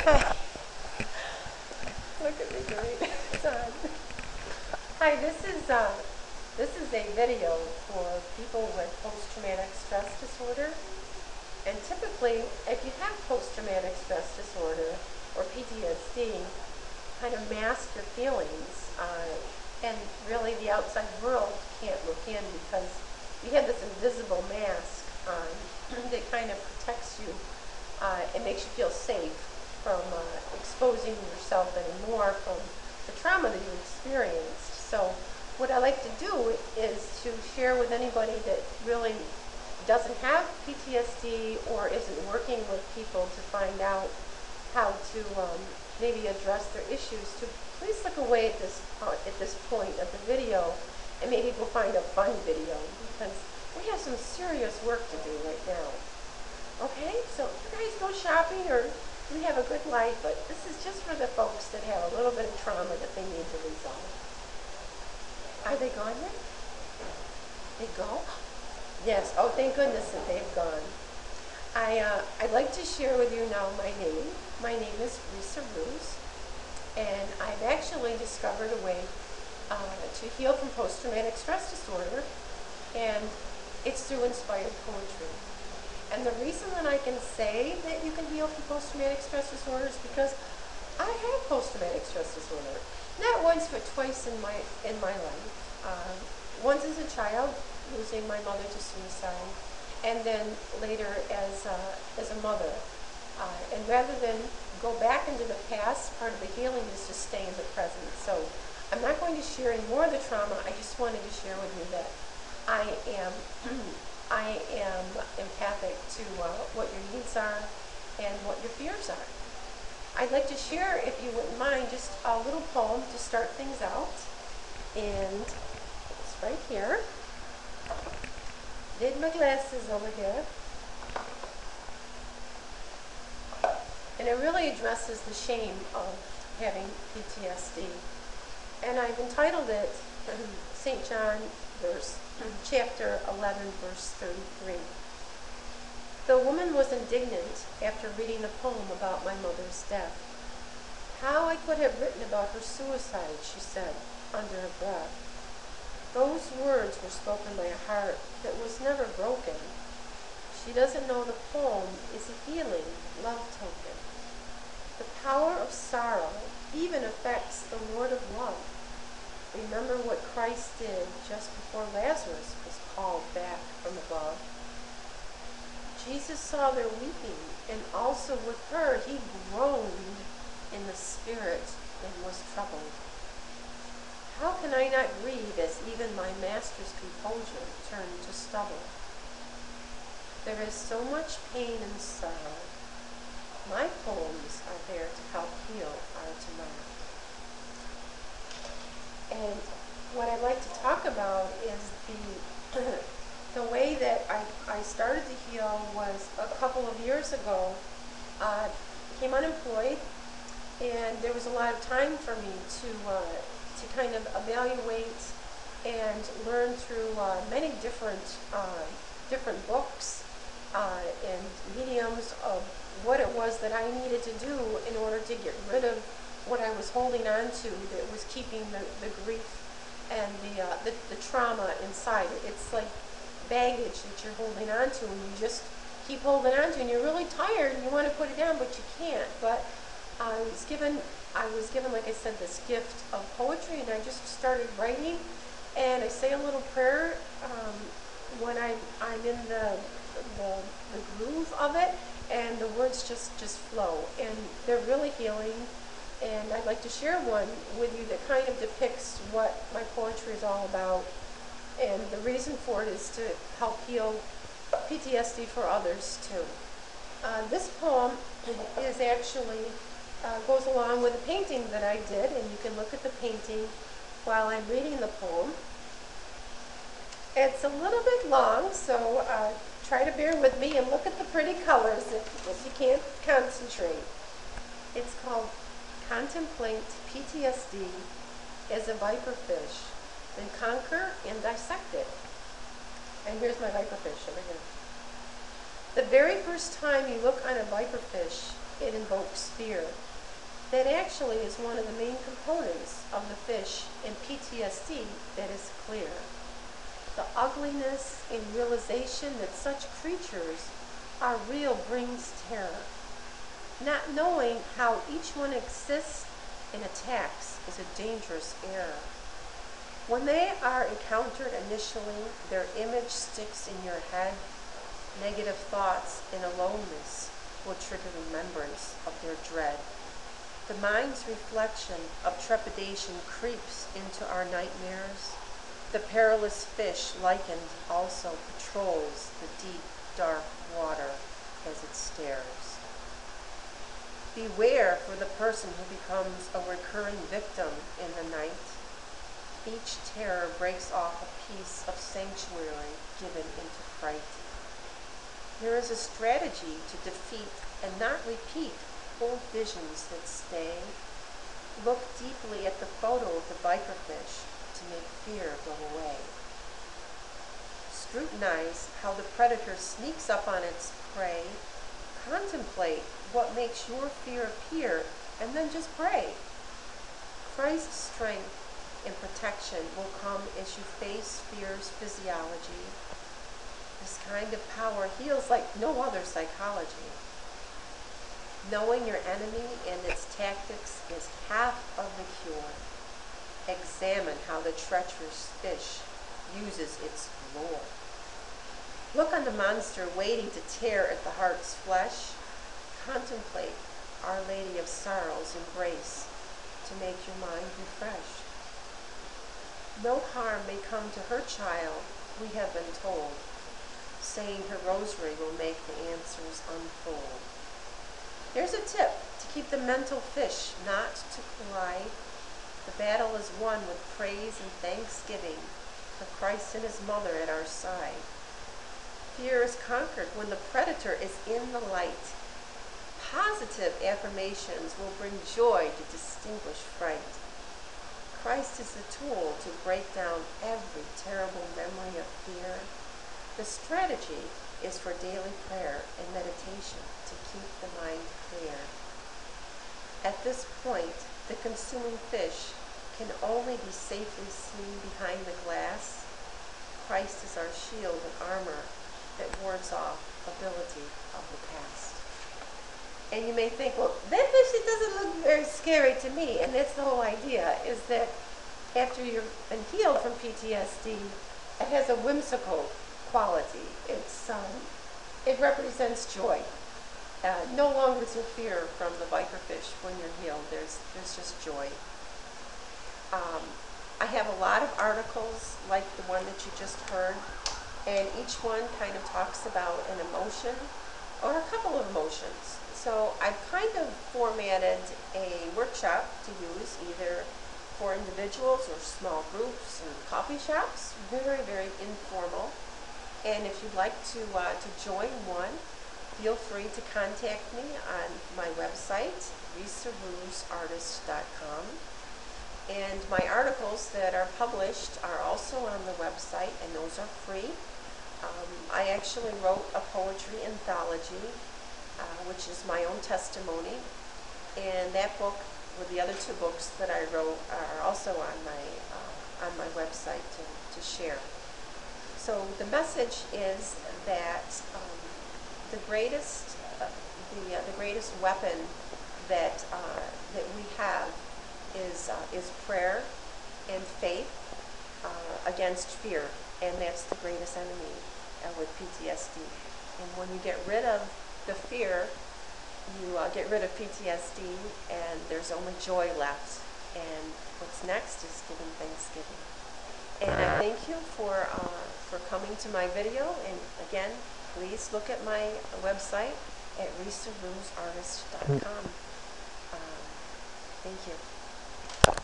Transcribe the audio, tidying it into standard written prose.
Look at me great. It's on. Hi, this is a video for people with post-traumatic stress disorder. And typically, if you have post-traumatic stress disorder or PTSD, kind of mask your feelings, and really the outside world can't look in because you have this invisible mask on that kind of protects you. It makes you feel safe from exposing yourself anymore from the trauma that you experienced. So what I like to do is to share with anybody that really doesn't have PTSD or isn't working with people to find out how to maybe address their issues, to please look away at this point of the video and maybe go find a fun video, because we have some serious work to do right now. Okay, so you guys go shopping or we have a good life, but this is just for the folks that have a little bit of trauma that they need to resolve. Are they gone yet? They go? Yes. Oh, thank goodness that they've gone. I'd like to share with you now my name. My name is Risa Ruse, and I've actually discovered a way to heal from post-traumatic stress disorder, and it's through inspired poetry. And the reason that I can say that you can heal from post-traumatic stress disorder is because I have post-traumatic stress disorder. Not once, but twice in my life. Once as a child, losing my mother to suicide, and then later as a mother. And rather than go back into the past, part of the healing is to stay in the present. So I'm not going to share any more of the trauma. I just wanted to share with you that I am empathic to what your needs are and what your fears are. I'd like to share, if you wouldn't mind, just a little poem to start things out. And it's right here. Did my glasses over here. And it really addresses the shame of having PTSD. And I've entitled it St. John chapter 11, verse 33. The woman was indignant after reading the poem about my mother's death. How I could have written about her suicide, she said, under her breath. Those words were spoken by a heart that was never broken. She doesn't know the poem is a healing love token. The power of sorrow even affects the Lord of love. Remember what Christ did just before Lazarus was called back from above. Jesus saw their weeping, and also with her he groaned in the spirit and was troubled. How can I not grieve as even my master's composure turned to stubble? There is so much pain and sorrow. My poems are there to help heal our tomorrow. And what I'd like to talk about is the way that I started to heal was a couple of years ago. I became unemployed, and there was a lot of time for me to kind of evaluate and learn through many different books and mediums of what it was that I needed to do in order to get rid of what I was holding on to that was keeping the grief and the trauma inside. It's like baggage that you're holding on to, and you just keep holding on to, and you're really tired and you want to put it down, but you can't. But I was given, like I said, this gift of poetry, and I just started writing, and I say a little prayer when I'm in the groove of it, and the words just flow, and they're really healing. And I'd like to share one with you that kind of depicts what my poetry is all about. And the reason for it is to help heal PTSD for others too. This poem is actually goes along with a painting that I did, and you can look at the painting while I'm reading the poem. It's a little bit long, so try to bear with me and look at the pretty colors if you can't concentrate. It's called Contemplate PTSD as a viperfish, then conquer and dissect it. And here's my viperfish over here. The very first time you look on a viperfish, it invokes fear. That actually is one of the main components of the fish in PTSD that is clear. The ugliness and realization that such creatures are real brings terror. Not knowing how each one exists and attacks is a dangerous error. When they are encountered initially, their image sticks in your head. Negative thoughts and aloneness will trigger remembrance of their dread. The mind's reflection of trepidation creeps into our nightmares. The perilous fish likened also patrols the deep, dark water as it stares. Beware for the person who becomes a recurring victim in the night. Each terror breaks off a piece of sanctuary given into fright. There is a strategy to defeat and not repeat old visions that stay. Look deeply at the photo of the viperfish to make fear go away. Scrutinize how the predator sneaks up on its prey. Contemplate what makes your fear appear, and then just pray. Christ's strength and protection will come as you face fear's physiology. This kind of power heals like no other psychology. Knowing your enemy and its tactics is half of the cure. Examine how the treacherous fish uses its lure. Look on the monster waiting to tear at the heart's flesh. Contemplate Our Lady of Sorrow's embrace to make your mind refreshed. No harm may come to her child, we have been told. Saying her rosary will make the answers unfold. Here's a tip to keep the mental fish not to collide. The battle is won with praise and thanksgiving for Christ and his mother at our side. Fear is conquered when the predator is in the light. Positive affirmations will bring joy to distinguish fright. Christ is the tool to break down every terrible memory of fear. The strategy is for daily prayer and meditation to keep the mind clear. At this point, the consuming fish can only be safely seen behind the glass. Christ is our shield and armor that wards off ability of the past. And you may think, well, that fish, it doesn't look very scary to me. And that's the whole idea, is that after you've been healed from PTSD, it has a whimsical quality. It represents joy. No longer is there fear from the viperfish when you're healed. There's just joy. I have a lot of articles like the one that you just heard, and each one kind of talks about an emotion or a couple of emotions. So I've kind of formatted a workshop to use either for individuals or small groups and coffee shops. Very, very informal. And if you'd like to join one, feel free to contact me on my website, risaroosartist.com. And my articles that are published are also on the website, and those are free. I actually wrote a poetry anthology, which is my own testimony. And that book, with the other two books that I wrote, are also on my website to share. So the message is that the greatest weapon that we have is prayer and faith against fear, and that's the greatest enemy with PTSD. And when you get rid of the fear, you get rid of PTSD, and there's only joy left. And what's next is giving Thanksgiving. And I thank you for coming to my video. And again, please look at my website at risaroosartist.com. Thank you.